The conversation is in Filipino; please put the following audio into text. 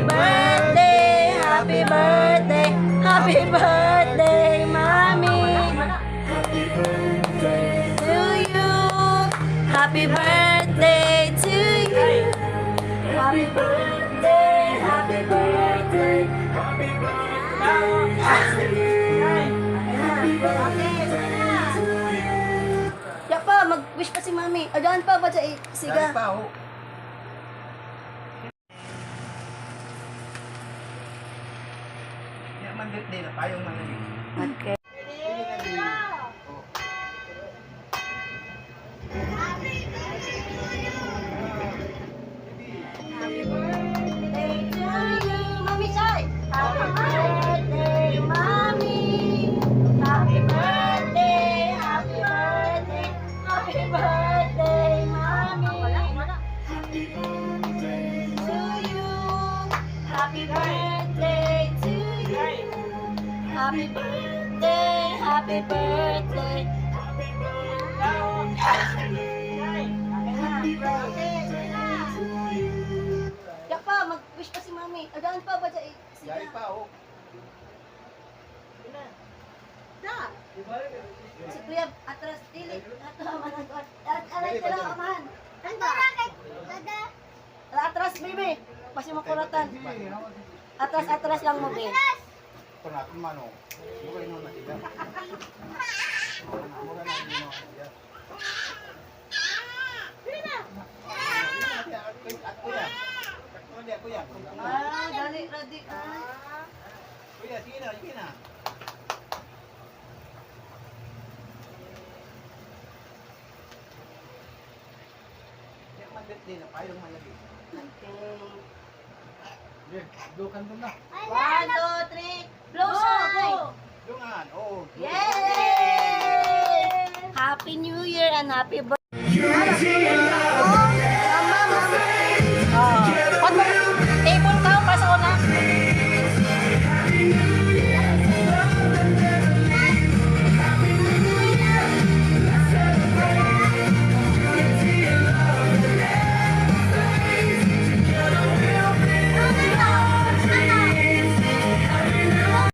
birthday, happy birthday, happy birthday, mommy. Happy birthday to you. Happy birthday to you. Happy birthday, happy birthday. Ya pa, mag-wish pa si mami. Adaan pa ba siya siga? Birthday na tayong manali. Okay. Happy birthday to you, Mami Sai. Happy birthday, Mami. Happy birthday, happy birthday, happy birthday, Mami. Happy birthday to you. Happy birthday to you. Happy birthday, happy birthday. Happy birthday. Ya pa, mag-wish pa si mami. Adaan pa ba siya Yari pa, oh. Na. Si Kuya atras dili. Ato managod. Alay ka lang amahan. Anda. Atras baby. Pasi makuratan. Atras lang mo baby. Pernah mano. Mura ino na tiga. Mura na ino. Aku ya. Dali ready. Kuya, sige na. Birthday na tayong manali. Okay. Dukan to na. 1, 2, 3. Blow side. Dungan, oh. Yay! Happy New Year and happy birthday.